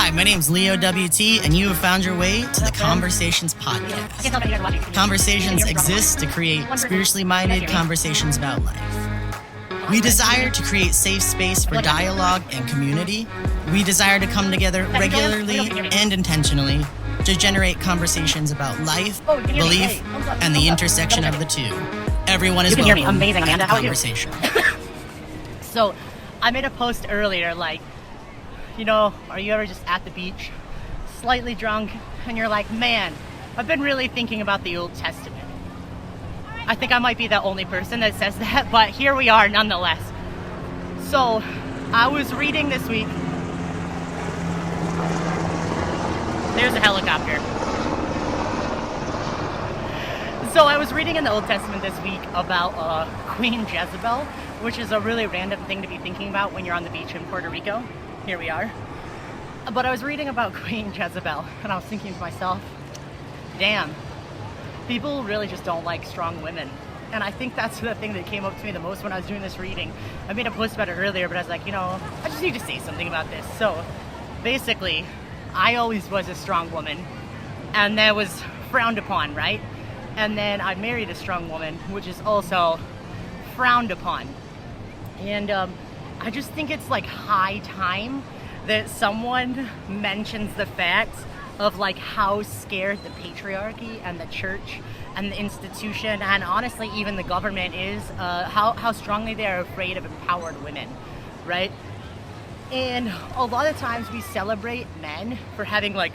Hi, my name's Leo WT, and you have found your way to the Conversations Podcast. Conversations exist to create spiritually minded conversations about life. We desire to create safe space for dialogue and community. We desire to come together regularly and intentionally to generate conversations about life, belief, and the intersection of the two. Everyone is welcome. Amazing, Amanda. How are conversation. So, I made a post earlier, like, you know, are you ever just at the beach, slightly drunk, and you're like, man, I've been really thinking about the Old Testament. I think I might be the only person that says that, but here we are nonetheless. So, I was reading this week. There's a helicopter. So I was reading in the Old Testament this week about Queen Jezebel, which is a really random thing to be thinking about when you're on the beach in Puerto Rico. Here we are. But I was reading about Queen Jezebel, and I was thinking to myself, damn, people really just don't like strong women. And I think that's the thing that came up to me the most when I was doing this reading. I made a post about it earlier, but I was like, you know, I just need to say something about this. So basically, I always was a strong woman, and that was frowned upon, right? And then I married a strong woman, which is also frowned upon. And I just think it's like high time that someone mentions the fact of like how scared the patriarchy and the church and the institution and honestly even the government is, how strongly they're afraid of empowered women, right? And a lot of times we celebrate men for having like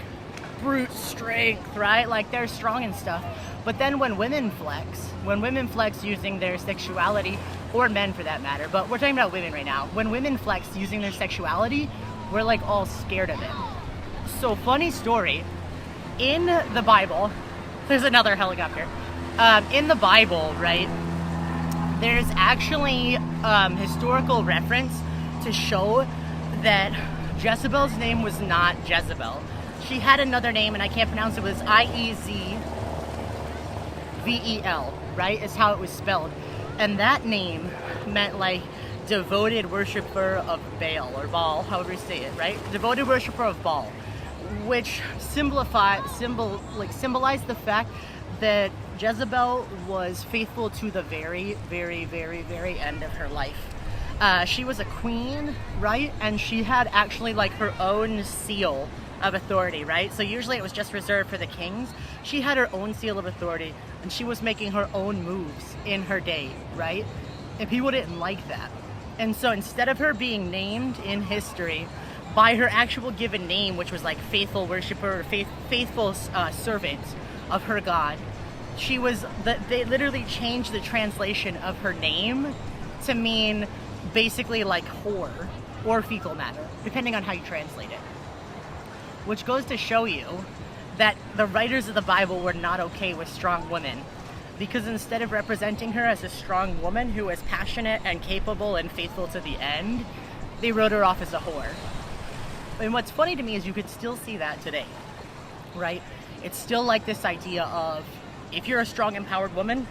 brute strength, right? Like they're strong and stuff. But then when women flex using their sexuality, or men for that matter, but we're talking about women right now. When women flex using their sexuality, we're like all scared of it. So funny story, in the Bible, there's another helicopter. In the Bible, right, there's actually historical reference to show that Jezebel's name was not Jezebel. She had another name, and I can't pronounce it. It was Iezvel, right? Is how it was spelled. And that name meant like devoted worshiper of Baal, or Baal, however you say it, right? Devoted worshiper of Baal, which symbolized the fact that Jezebel was faithful to the very, very, very, very end of her life. She was a queen, right? And she had actually like her own seal of authority, right? So usually it was just reserved for the kings. She had her own seal of authority, and she was making her own moves in her day, right? And people didn't like that. And so instead of her being named in history by her actual given name, which was like faithful worshiper, or faithful servant of her God, they literally changed the translation of her name to mean basically like whore or fecal matter, depending on how you translate it. Which goes to show you that the writers of the Bible were not okay with strong women, because instead of representing her as a strong woman who was passionate and capable and faithful to the end, they wrote her off as a whore. And what's funny to me is you could still see that today, right? It's still like this idea of, if you're a strong, empowered woman,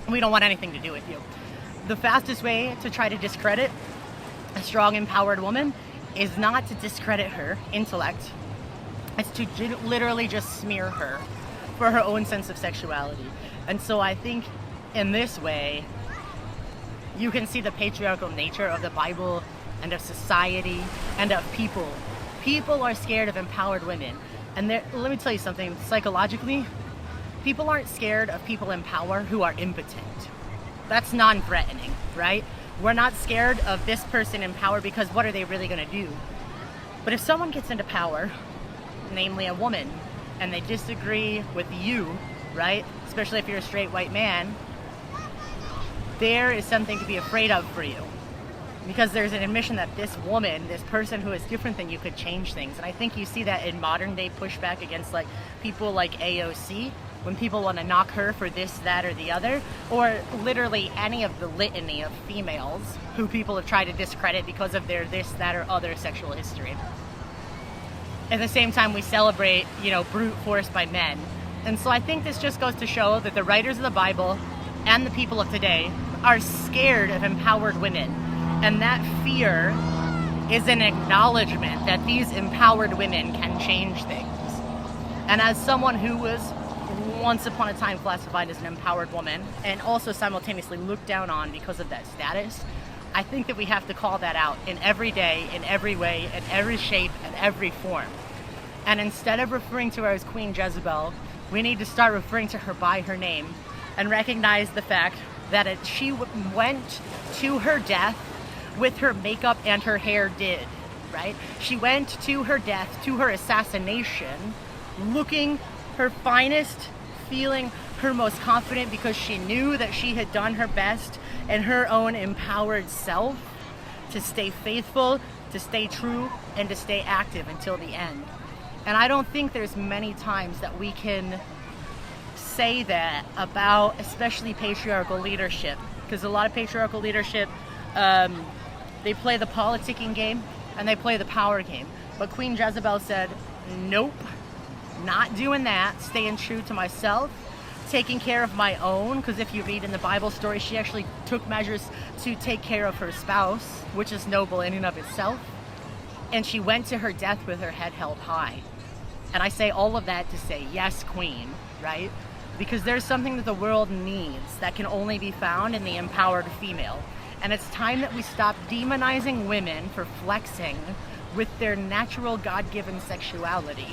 we don't want anything to do with you. The fastest way to try to discredit a strong, empowered woman is not to discredit her intellect. It's to literally just smear her for her own sense of sexuality. And so I think in this way, you can see the patriarchal nature of the Bible and of society and of people. People are scared of empowered women. And let me tell you something, psychologically, people aren't scared of people in power who are impotent. That's non-threatening, right? We're not scared of this person in power because what are they really going to do? But if someone gets into power, namely a woman, and they disagree with you, right? Especially if you're a straight white man, there is something to be afraid of for you. Because there's an admission that this woman, this person who is different than you, could change things. And I think you see that in modern day pushback against like people like AOC, when people want to knock her for this, that, or the other, or literally any of the litany of females who people have tried to discredit because of their this, that, or other sexual history. At the same time, we celebrate, you know, brute force by men. And so I think this just goes to show that the writers of the Bible and the people of today are scared of empowered women. And that fear is an acknowledgement that these empowered women can change things. And as someone who was once upon a time classified as an empowered woman and also simultaneously looked down on because of that status, I think that we have to call that out in every day, in every way, in every shape, and every form. And instead of referring to her as Queen Jezebel, we need to start referring to her by her name and recognize the fact that she went to her death with her makeup and her hair did, right? She went to her death, to her assassination, looking her finest, feeling her most confident because she knew that she had done her best in her own empowered self to stay faithful, to stay true, and to stay active until the end. And I don't think there's many times that we can say that about especially patriarchal leadership, because a lot of patriarchal leadership, they play the politicking game and they play the power game. But Queen Jezebel said, nope, not doing that, staying true to myself, taking care of my own, because if you read in the Bible story, she actually took measures to take care of her spouse, which is noble in and of itself. And she went to her death with her head held high. And I say all of that to say, yes, Queen, right? Because there's something that the world needs that can only be found in the empowered female. And it's time that we stop demonizing women for flexing with their natural God-given sexuality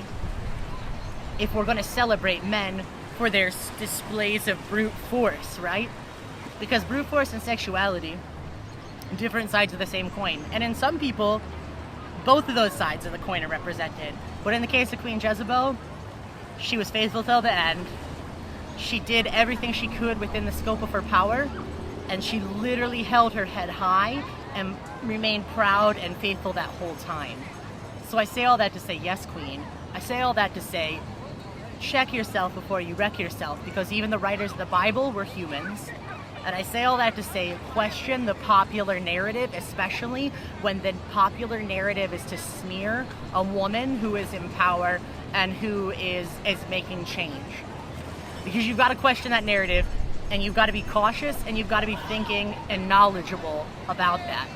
if we're going to celebrate men for their displays of brute force, right? Because brute force and sexuality, different sides of the same coin. And in some people, both of those sides of the coin are represented. But in the case of Queen Jezebel, she was faithful till the end. She did everything she could within the scope of her power, and she literally held her head high and remained proud and faithful that whole time. So I say all that to say, yes, Queen. I say all that to say, check yourself before you wreck yourself, because even the writers of the Bible were humans. And I say all that to say, question the popular narrative, especially when the popular narrative is to smear a woman who is in power and who is making change. Because you've got to question that narrative, and you've got to be cautious, and you've got to be thinking and knowledgeable about that.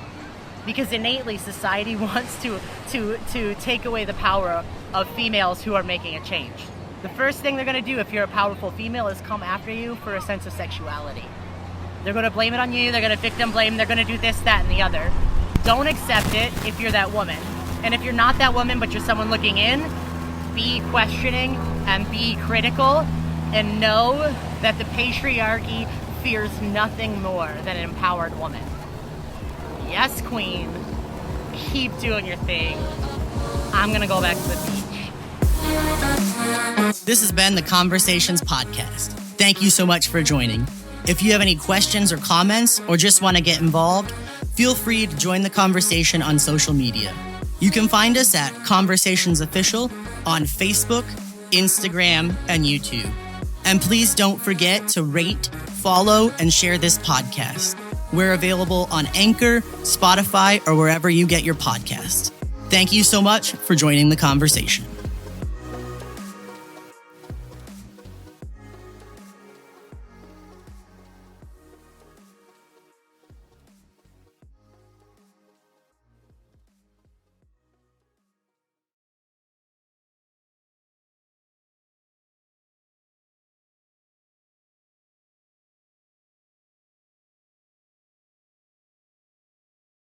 Because innately, society wants to take away the power of females who are making a change. The first thing they're going to do if you're a powerful female is come after you for a sense of sexuality. They're going to blame it on you, they're going to victim blame, they're going to do this, that, and the other. Don't accept it if you're that woman. And if you're not that woman, but you're someone looking in, be questioning and be critical, and know that the patriarchy fears nothing more than an empowered woman. Yes, Queen. Keep doing your thing. I'm going to go back to the beach. This has been the Conversations Podcast. Thank you so much for joining. If you have any questions or comments, or just want to get involved, feel free to join the conversation on social media. You can find us at Conversations Official on Facebook, Instagram, and YouTube. And please don't forget to rate, follow, and share this podcast. We're available on Anchor, Spotify, or wherever you get your podcasts. Thank you so much for joining the conversation.